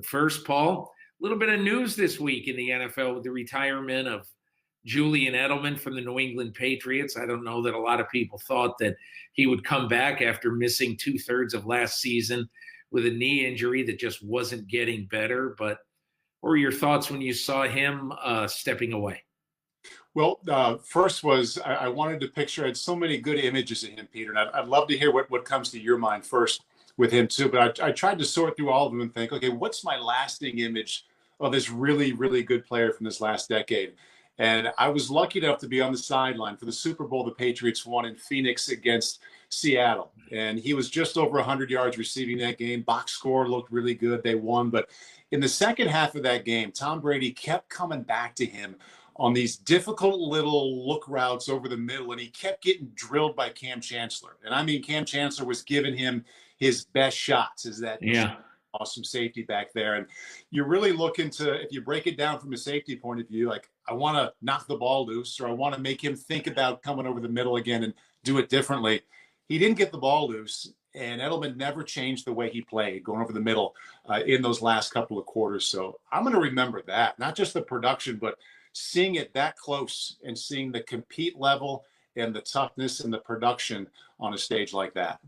But first, Paul, a little bit of news this week in the NFL with the retirement of Julian Edelman from the New England Patriots. I don't know that a lot of people thought that he would come back after missing 2/3 of last season with a knee injury that just wasn't getting better. But what were your thoughts when you saw him stepping away? Well, first was I wanted to picture, I had so many good images of him, Peter, and I'd love to hear what comes to your mind first with him too. But I tried to sort through all of them and think, okay, what's my lasting image of this really, really good player from this last decade? And I was lucky enough to be on the sideline for the Super Bowl the Patriots won in Phoenix against Seattle. And he was just over 100 yards receiving that game. Box score looked really good. They won. But in the second half of that game, Tom Brady kept coming back to him on these difficult little look routes over the middle, and he kept getting drilled by Cam Chancellor. And I mean, Cam Chancellor was giving him his best shots as that awesome safety back there. And you're really looking to, if you break it down from a safety point of view, like, I want to knock the ball loose, or I want to make him think about coming over the middle again and do it differently. He didn't get the ball loose, and Edelman never changed the way he played going over the middle in those last couple of quarters. So I'm going to remember that, not just the production, but seeing it that close and seeing the compete level and the toughness and the production on a stage like that.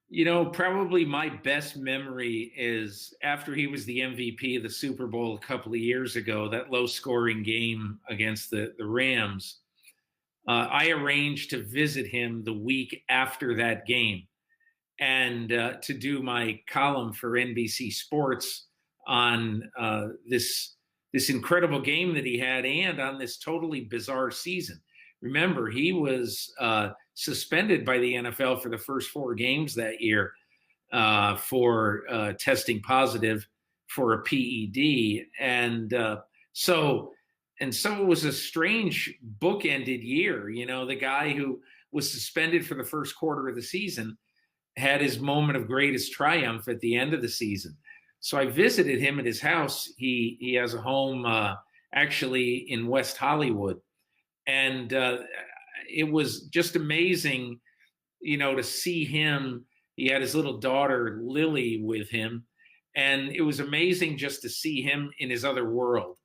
You know, probably my best memory is after he was the MVP of the Super Bowl a couple of years ago, that low-scoring game against the Rams. I arranged to visit him the week after that game and to do my column for NBC Sports on this incredible game that he had and on this totally bizarre season. Remember, he was suspended by the NFL for the first 4 games that year for testing positive for a PED. And so it was a strange bookended year. You know, the guy who was suspended for the first quarter of the season had his moment of greatest triumph at the end of the season. So I visited him at his house. He has a home actually in West Hollywood. And it was just amazing, you know, to see him. He had his little daughter, Lily, with him. And it was amazing just to see him in his other world.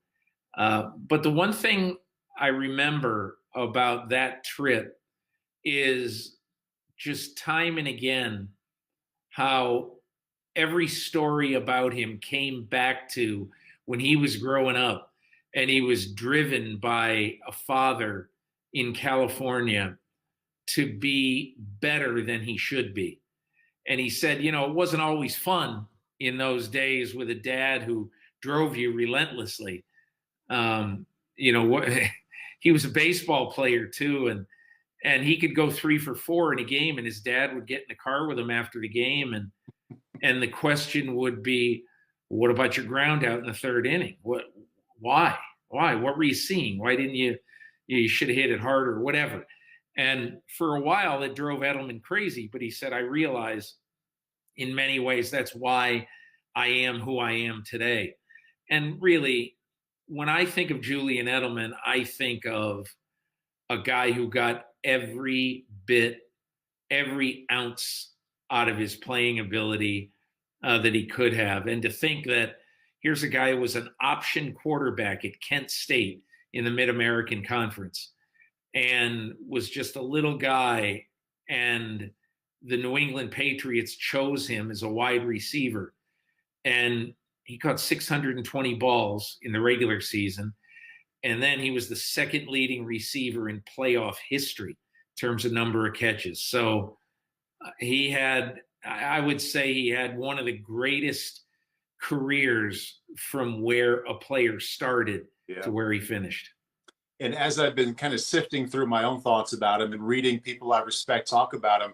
But the one thing I remember about that trip is just time and again how every story about him came back to when he was growing up and he was driven by a father in California to be better than he should be. And he said, you know, it wasn't always fun in those days with a dad who drove you relentlessly. You know, he was a baseball player too, and he could go 3 for 4 in a game, and his dad would get in the car with him after the game, and the question would be, what about your ground out in the 3rd inning? Why? What were you seeing? Why didn't you should have hit it harder, whatever. And for a while, it drove Edelman crazy. But he said, I realize in many ways that's why I am who I am today. And really, when I think of Julian Edelman, I think of a guy who got every ounce out of his playing ability that he could have. And to think that here's a guy who was an option quarterback at Kent State in the Mid-American Conference and was just a little guy, and the New England Patriots chose him as a wide receiver. And he caught 620 balls in the regular season. And then he was the 2nd leading receiver in playoff history in terms of number of catches. So I would say he had one of the greatest careers from where a player started to where he finished. And as I've been kind of sifting through my own thoughts about him and reading people I respect talk about him,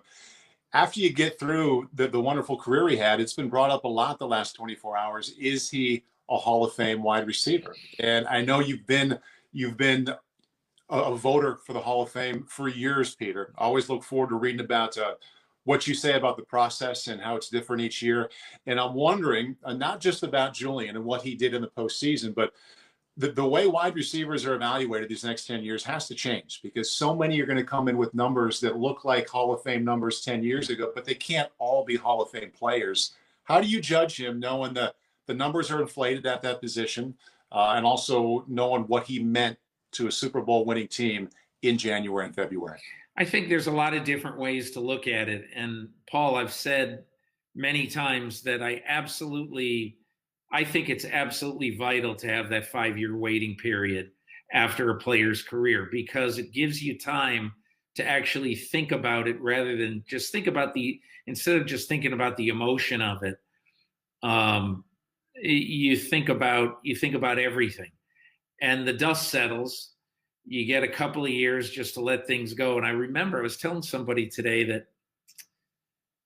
after you get through the wonderful career he had, it's been brought up a lot the last 24 hours. Is he a Hall of Fame wide receiver? And I know you've been a voter for the Hall of Fame for years, Peter. I always look forward to reading about what you say about the process and how it's different each year. And I'm wondering, not just about Julian and what he did in the postseason, but the way wide receivers are evaluated these next 10 years has to change, because so many are going to come in with numbers that look like Hall of Fame numbers 10 years ago, but they can't all be Hall of Fame players. How do you judge him knowing the the numbers are inflated at that position, and also knowing what he meant to a Super Bowl winning team in January and February? I think there's a lot of different ways to look at it. And Paul, I've said many times that I think it's absolutely vital to have that 5-year waiting period after a player's career, because it gives you time to actually think about it rather than just instead of just thinking about the emotion of it. You think about everything, and the dust settles. You get a couple of years just to let things go. And I remember I was telling somebody today that,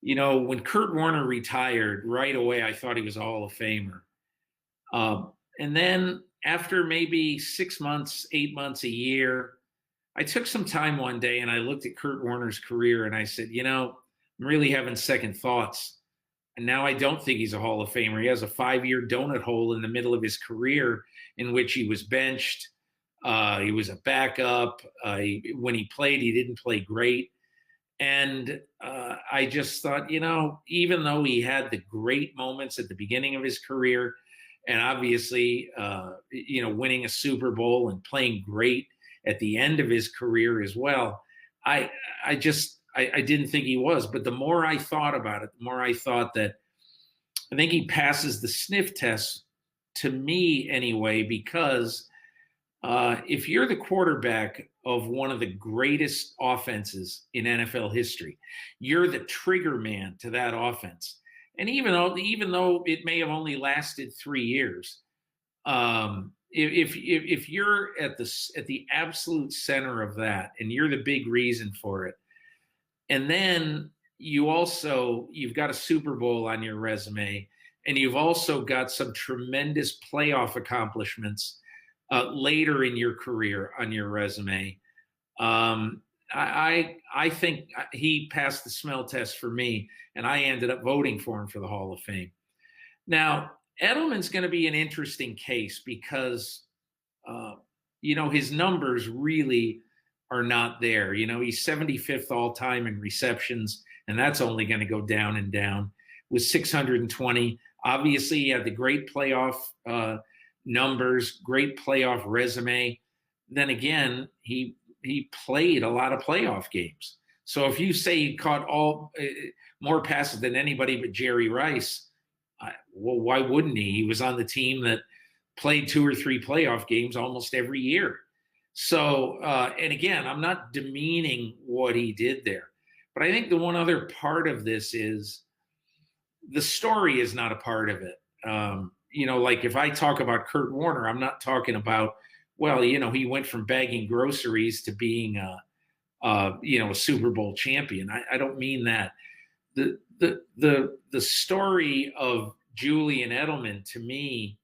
when Kurt Warner retired, right away I thought he was a Hall of Famer. And then after maybe 6 months, 8 months, a year, I took some time one day and I looked at Kurt Warner's career and I said, I'm really having second thoughts. And now I don't think he's a Hall of Famer. He has a 5-year donut hole in the middle of his career in which he was benched. He was a backup. When he played, he didn't play great. And I just thought, even though he had the great moments at the beginning of his career, and obviously, winning a Super Bowl and playing great at the end of his career as well, I didn't think he was. But the more I thought about it, the more I thought that I think he passes the sniff test, to me anyway, because if you're the quarterback of one of the greatest offenses in NFL history, you're the trigger man to that offense. And even though it may have only lasted 3 years, if you're at the absolute center of that, and you're the big reason for it, and then you've got a Super Bowl on your resume, and you've also got some tremendous playoff accomplishments later in your career on your resume. I think he passed the smell test for me, and I ended up voting for him for the Hall of Fame. Now, Edelman's going to be an interesting case because, his numbers really are not there. He's 75th all time in receptions, and that's only going to go down and down with 620. Obviously, he had the great playoff numbers, great playoff resume. Then again, he played a lot of playoff games. So if you say he caught more passes than anybody but Jerry Rice, well, why wouldn't he? He was on the team that played 2 or 3 playoff games almost every year. So, and again, I'm not demeaning what he did there, but I think the one other part of this is the story is not a part of it. Like if I talk about Kurt Warner, I'm not talking about, he went from bagging groceries to being a Super Bowl champion. I don't mean that. The story of Julian Edelman, to me,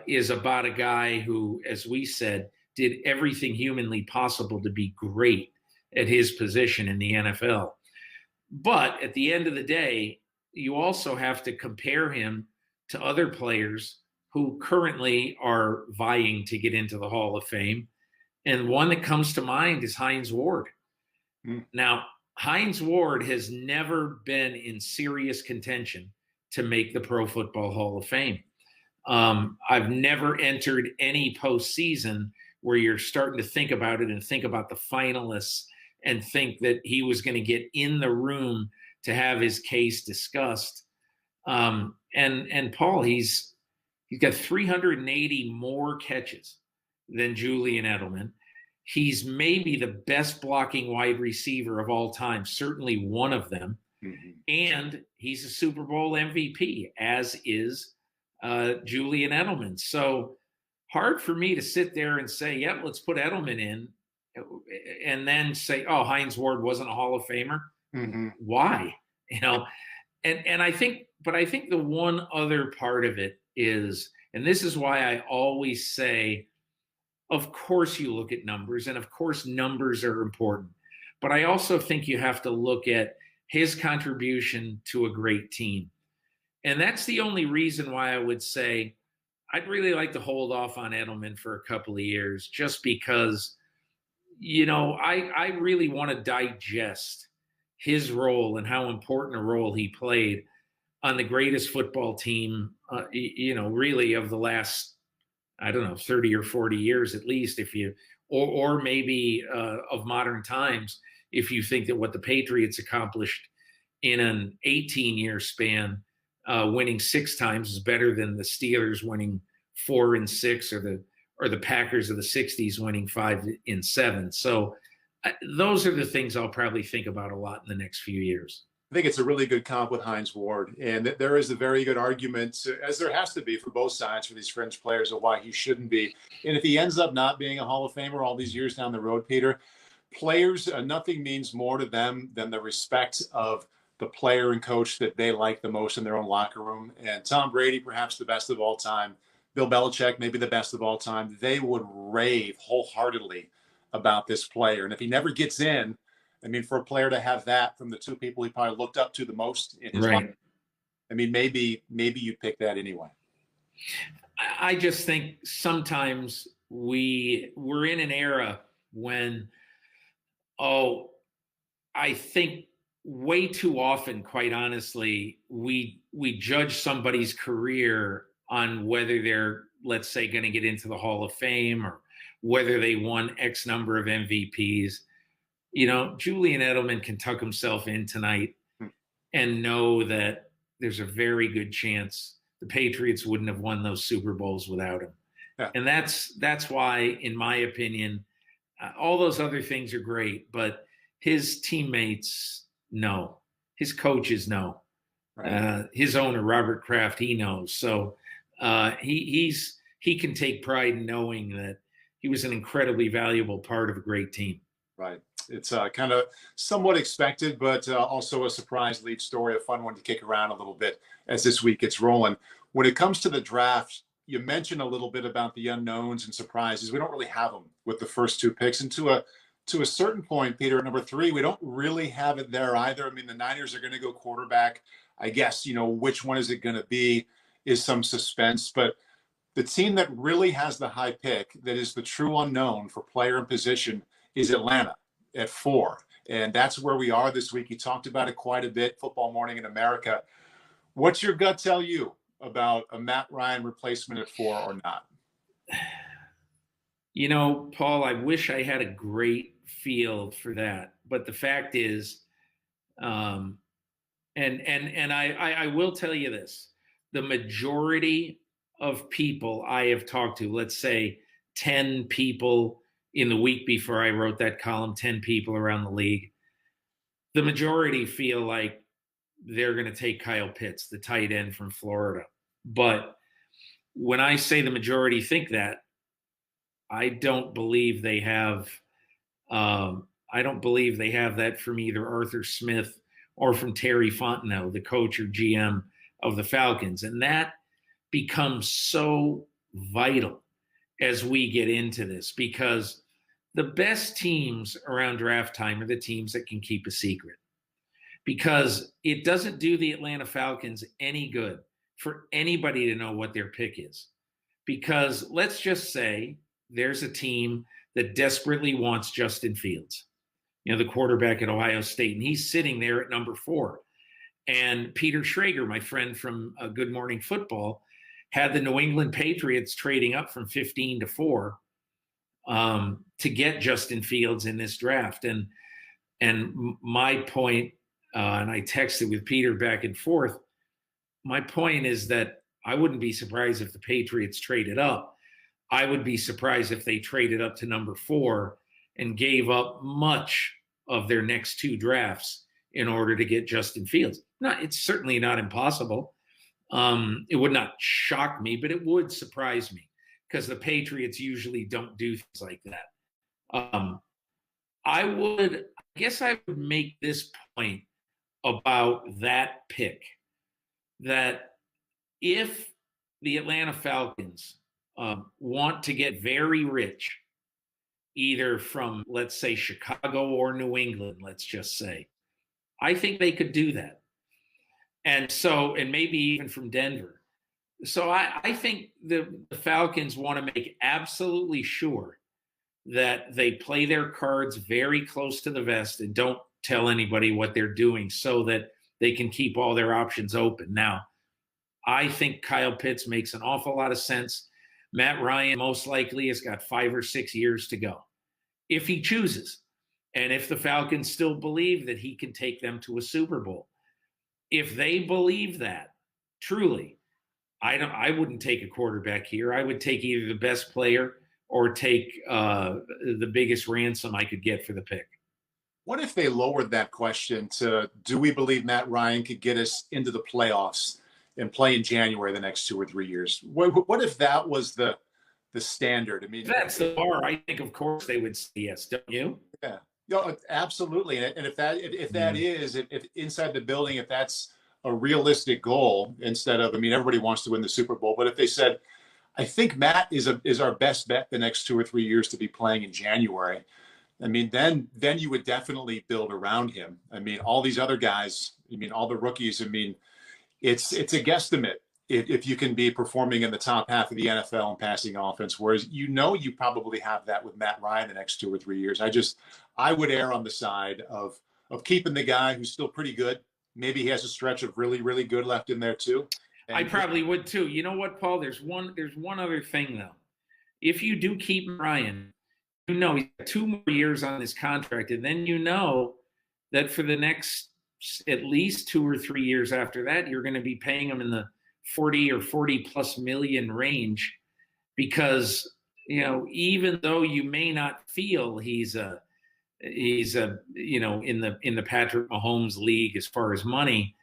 is about a guy who, as we said, did everything humanly possible to be great at his position in the NFL. But at the end of the day, you also have to compare him to other players who currently are vying to get into the Hall of Fame. And one that comes to mind is Hines Ward. Now, Hines Ward has never been in serious contention to make the Pro Football Hall of Fame. I've never entered any postseason where you're starting to think about it and think about the finalists and think that he was going to get in the room to have his case discussed. And Paul, he's got 380 more catches than Julian Edelman. He's maybe the best blocking wide receiver of all time, certainly one of them. Mm-hmm. And he's a Super Bowl MVP, as is Julian Edelman. So hard for me to sit there and say, yep, let's put Edelman in, and then say, oh, Hines Ward wasn't a Hall of Famer. Mm-hmm. Why? And I think the one other part of it is, and this is why I always say, of course you look at numbers, and of course numbers are important, but I also think you have to look at his contribution to a great team. And that's the only reason why I would say I'd really like to hold off on Edelman for a couple of years, just because, I really want to digest his role and how important a role he played. on the greatest football team, really of the last, I don't know, 30 or 40 years at least, or maybe of modern times, if you think that what the Patriots accomplished in an 18-year span, winning 6 times, is better than the Steelers winning 4 and 6, or the Packers of the 60s winning 5 and 7. So those are the things I'll probably think about a lot in the next few years. I think it's a really good comp with Hines Ward. And there is a very good argument, as there has to be for both sides, for these fringe players, of why he shouldn't be. And if he ends up not being a Hall of Famer all these years down the road, Peter, players, nothing means more to them than the respect of the player and coach that they like the most in their own locker room. And Tom Brady, perhaps the best of all time, Bill Belichick, maybe the best of all time, they would rave wholeheartedly about this player. And if he never gets in, I mean, for a player to have that from the two people he probably looked up to the most in his life, I mean, maybe you pick that anyway. I just think sometimes we're in an era when, I think way too often, quite honestly, we judge somebody's career on whether they're, let's say, going to get into the Hall of Fame, or whether they won X number of MVPs. Julian Edelman can tuck himself in tonight and know that there's a very good chance the Patriots wouldn't have won those Super Bowls without him. Yeah. And that's why, in my opinion, all those other things are great, but his teammates know, his coaches know, right. His owner, Robert Kraft, he knows. So he can take pride in knowing that he was an incredibly valuable part of a great team. Right. It's kind of somewhat expected, but also a surprise lead story, a fun one to kick around a little bit as this week gets rolling. When it comes to the draft, you mentioned a little bit about the unknowns and surprises. We don't really have them with the first 2 picks. And to a certain point, Peter, at number 3, we don't really have it there either. I mean, the Niners are going to go quarterback. I guess, which one is it going to be is some suspense. But the team that really has the high pick, that is the true unknown for player and position, is Atlanta at 4. And that's where we are this week. You talked about it quite a bit, Football Morning in America. What's your gut tell you about a Matt Ryan replacement at 4 or not? Paul, I wish I had a great feel for that. But the fact is, and I will tell you this, the majority of people I have talked to, let's say 10 people in the week before I wrote that column, 10 people around the league, the majority feel like they're going to take Kyle Pitts, the tight end from Florida. But when I say the majority think that, I don't believe they have that from either Arthur Smith or from Terry Fontenot, the coach or GM of the Falcons. And that becomes so vital as we get into this, because the best teams around draft time are the teams that can keep a secret, because it doesn't do the Atlanta Falcons any good for anybody to know what their pick is. Because let's just say there's a team that desperately wants Justin Fields, the quarterback at Ohio State, and he's sitting there at number 4. And Peter Schrager, my friend from Good Morning Football, had the New England Patriots trading up from 15 to 4 to get Justin Fields in this draft. And my point, and I texted with Peter back and forth, my point is that I wouldn't be surprised if the Patriots traded up. I would be surprised if they traded up to number 4 and gave up much of their next 2 drafts in order to get Justin Fields. It's certainly not impossible. It would not shock me, but it would surprise me, because the Patriots usually don't do things like that. I guess I would make this point about that pick, that if the Atlanta Falcons want to get very rich, either from, let's say, Chicago or New England, let's just say, I think they could do that. And maybe even from Denver. So I think the Falcons want to make absolutely sure that they play their cards very close to the vest and don't tell anybody what they're doing, so that they can keep all their options open. Now, I think Kyle Pitts makes an awful lot of sense. Matt Ryan most likely has got 5 or 6 years to go if he chooses. And if the Falcons still believe that he can take them to a Super Bowl. If they believe that, truly, I wouldn't take a quarterback here. I would take either the best player or take the biggest ransom I could get for the pick. What if they lowered that question to, do we believe Matt Ryan could get us into the playoffs and play in January the next 2 or 3 years? What if that was the standard? I mean, that's the bar. I think, of course, they would say yes. Don't you? Yeah. No, absolutely. And if that is, if inside the building, if that's a realistic goal, instead of, I mean, everybody wants to win the Super Bowl, but if they said, I think Matt is our best bet the next 2 or 3 years to be playing in January, I mean, then you would definitely build around him. I mean, all these other guys, I mean, all the rookies, I mean, it's a guesstimate if you can be performing in the top half of the NFL in passing offense, whereas you probably have that with Matt Ryan the next 2 or 3 years. I would err on the side of keeping the guy who's still pretty good. Maybe he has a stretch of really, really good left in there too. And I probably would too. You know what, Paul? There's one other thing though. If you do keep Ryan, he's got 2 more years on his contract, and then that for the next at least 2 or 3 years after that, you're going to be paying him in the 40 or 40 plus million range, because even though you may not feel he's in the Patrick Mahomes league as far as money,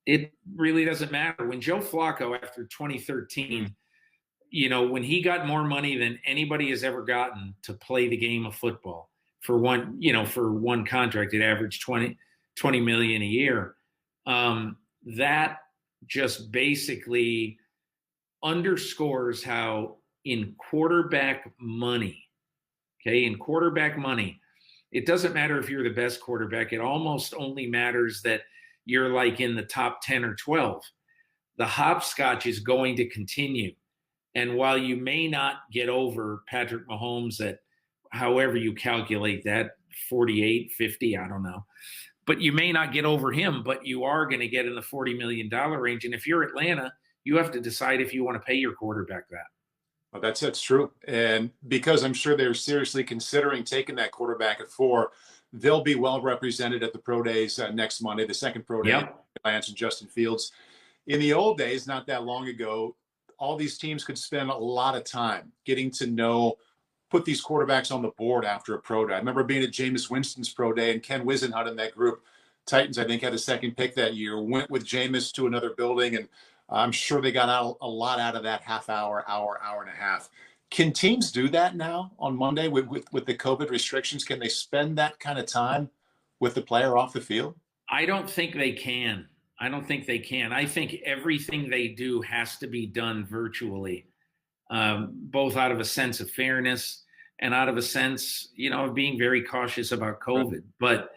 it really doesn't matter. When Joe Flacco, after 2013, when he got more money than anybody has ever gotten to play the game of football for one contract, it averaged 20 million a year. That just basically underscores how in quarterback money, it doesn't matter if you're the best quarterback. It almost only matters that you're like in the top 10 or 12. The hopscotch is going to continue. And while you may not get over Patrick Mahomes at however you calculate that, 48, 50, I don't know, but you may not get over him, but you are going to get in the $40 million range. And if you're Atlanta, you have to decide if you want to pay your quarterback that. Well, that's true. And because I'm sure they're seriously considering taking that quarterback at 4, they'll be well represented at the pro days next Monday, the second pro day. Yep. Lance and Justin Fields. In the old days, not that long ago, all these teams could spend a lot of time getting to know, put these quarterbacks on the board after a pro day. I remember being at Jameis Winston's pro day, and Ken Whisenhunt in that group, Titans, I think, had a second pick that year, went with Jameis to another building, and I'm sure they got a lot out of that half hour and a half. Can teams do that now on Monday with the COVID restrictions? Can they spend that kind of time with the player off the field? I don't think they can. I think everything they do has to be done virtually, both out of a sense of fairness and out of a sense, of being very cautious about COVID. Right. But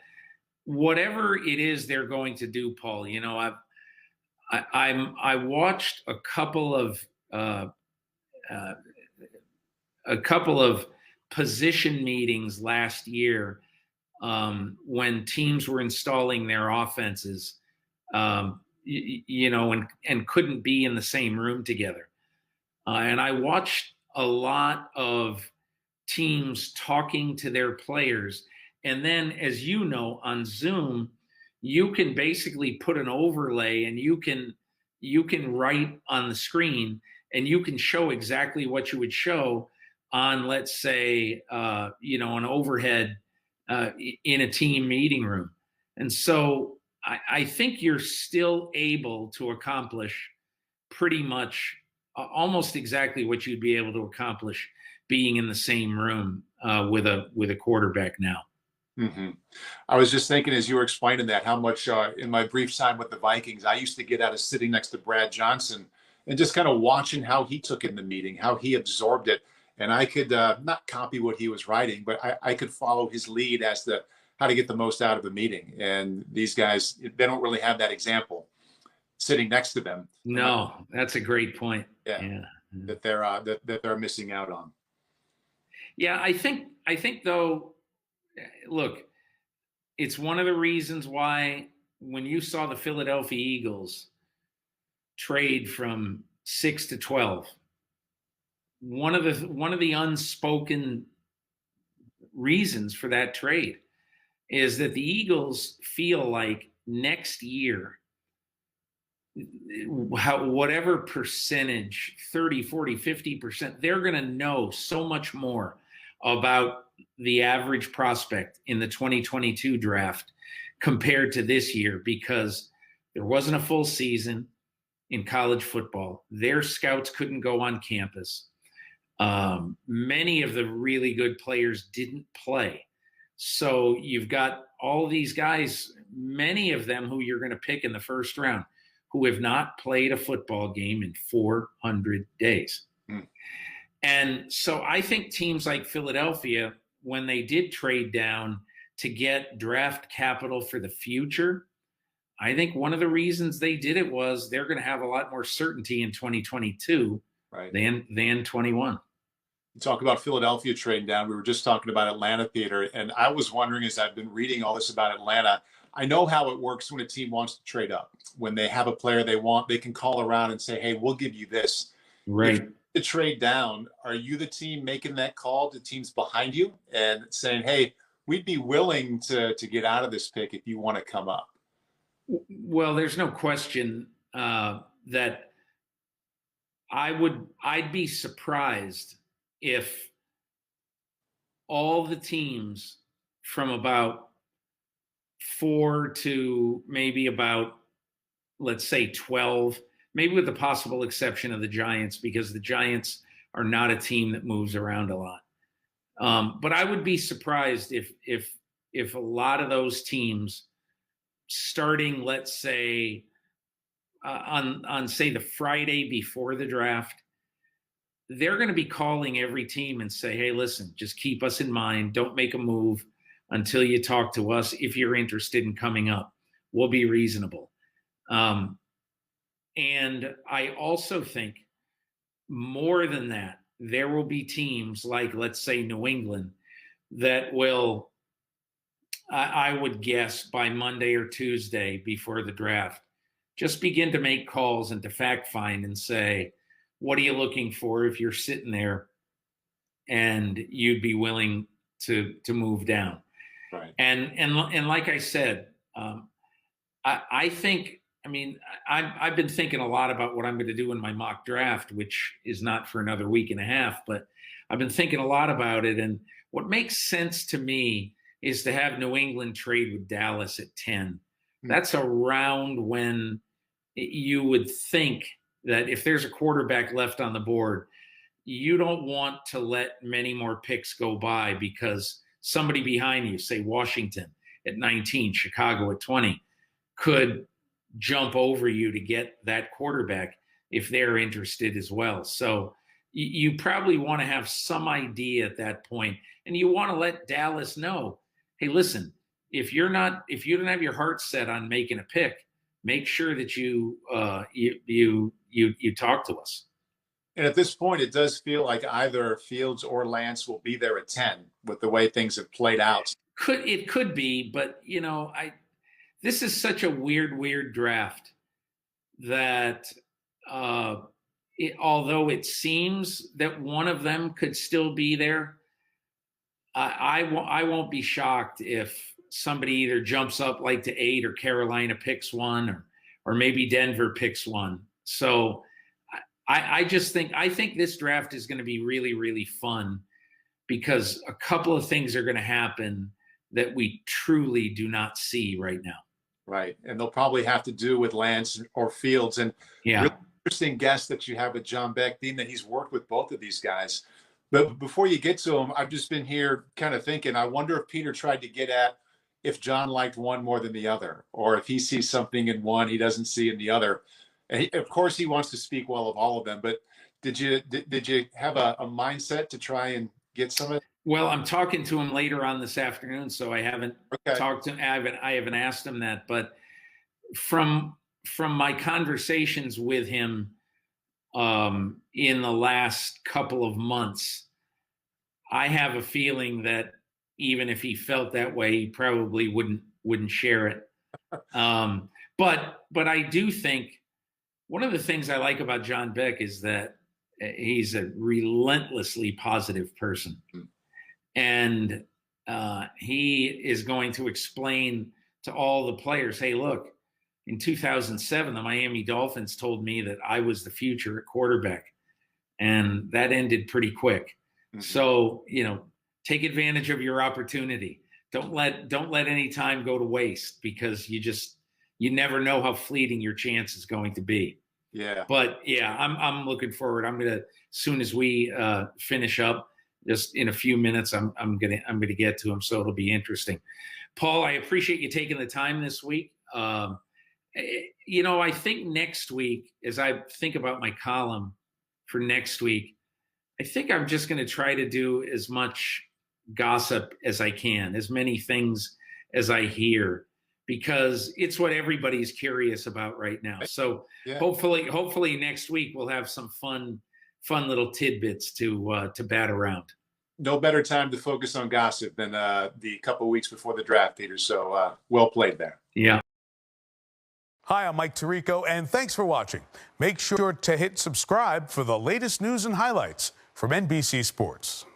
whatever it is they're going to do, Paul, I watched a couple of position meetings last year when teams were installing their offenses, and couldn't be in the same room together. And I watched a lot of teams talking to their players. And then, as you know, on Zoom, you can basically put an overlay, and you can write on the screen, and you can show exactly what you would show on, let's say, an overhead in a team meeting room. And so I think you're still able to accomplish pretty much almost exactly what you'd be able to accomplish being in the same room with a quarterback now. Mm-hmm. I was just thinking as you were explaining that, how much in my brief time with the Vikings, I used to get out of sitting next to Brad Johnson and just kind of watching how he took in the meeting, how he absorbed it. And I could not copy what he was writing, but I could follow his lead as to how to get the most out of the meeting. And these guys, they don't really have that example sitting next to them. No, that's a great point. Yeah. That they're missing out on. Yeah, I think though, look, it's one of the reasons why when you saw the Philadelphia Eagles trade from 6 to 12, one of the unspoken reasons for that trade is that the Eagles feel like next year, whatever percentage, 30, 40, 50%, they're going to know so much more about the average prospect in the 2022 draft compared to this year, because there wasn't a full season in college football. Their scouts couldn't go on campus. Many of the really good players didn't play. So you've got all these guys, many of them who you're going to pick in the first round, who have not played a football game in 400 days. And so I think teams like Philadelphia, when they did trade down to get draft capital for the future, I think one of the reasons they did it was they're going to have a lot more certainty in 2022 than 21. Talk about Philadelphia trading down. We were just talking about Atlanta, Peter, and I was wondering, as I've been reading all this about Atlanta, I know how it works when a team wants to trade up. When they have a player they want, they can call around and say, hey, we'll give you this. Right. To trade down, are you the team making that call to teams behind you and saying, hey, we'd be willing to get out of this pick if you want to come up? Well, there's no question that I'd be surprised if all the teams from about 4 to maybe about, let's say 12, maybe with the possible exception of the Giants, because the Giants are not a team that moves around a lot. But I would be surprised if a lot of those teams, starting, let's say, on say the Friday before the draft, they're going to be calling every team and say, hey, listen, just keep us in mind. Don't make a move until you talk to us. If you're interested in coming up, we'll be reasonable. And I also think more than that, there will be teams like, let's say, New England that will, I would guess, by Monday or Tuesday before the draft, just begin to make calls and to fact find and say, what are you looking for if you're sitting there and you'd be willing to move down? Right. And like I said, I think, I mean, I've been thinking a lot about what I'm going to do in my mock draft, which is not for another week and a half, but I've been thinking a lot about it. And what makes sense to me is to have New England trade with Dallas at 10. That's around when you would think that if there's a quarterback left on the board, you don't want to let many more picks go by, because somebody behind you, say Washington at 19, Chicago at 20, could jump over you to get that quarterback if they're interested as well. So you probably want to have some idea at that point, and you want to let Dallas know, hey, listen, if you don't have your heart set on making a pick, make sure that you talk to us. And at this point, it does feel like either Fields or Lance will be there at 10 with the way things have played out. It could be, but this is such a weird draft that although it seems that one of them could still be there, I won't be shocked if somebody either jumps up like to 8, or Carolina picks one, or maybe Denver picks one. So I think this draft is going to be really, really fun, because a couple of things are going to happen that we truly do not see right now. Right. And they'll probably have to do with Lance or Fields. And really interesting guest that you have with John Beck, being that he's worked with both of these guys. But before you get to him, I've just been here kind of thinking, I wonder if Peter tried to get at if John liked one more than the other, or if he sees something in one he doesn't see in the other. And of course, he wants to speak well of all of them. But did you have a mindset to try and get some of it? Well, I'm talking to him later on this afternoon, so I haven't talked to him. I haven't asked him that. But from my conversations with him in the last couple of months, I have a feeling that even if he felt that way, he probably wouldn't share it. But I do think one of the things I like about John Beck is that he's a relentlessly positive person. And he is going to explain to all the players, hey, look, in 2007, the Miami Dolphins told me that I was the future at quarterback. And that ended pretty quick. Mm-hmm. So, take advantage of your opportunity. Don't let any time go to waste, because you never know how fleeting your chance is going to be. Yeah. But yeah, I'm looking forward. I'm gonna, as soon as we finish up, just in a few minutes, I'm gonna get to him. So it'll be interesting. Paul, I appreciate you taking the time this week. I think next week, as I think about my column for next week, I think I'm just going to try to do as much gossip as I can, as many things as I hear, because it's what everybody's curious about right now. So yeah. Hopefully next week we'll have some fun little tidbits to bat around. No better time to focus on gossip than the couple of weeks before the draft, Peter. So well played there. Yeah. Hi, I'm Mike Tirico, and thanks for watching. Make sure to hit subscribe for the latest news and highlights from NBC Sports.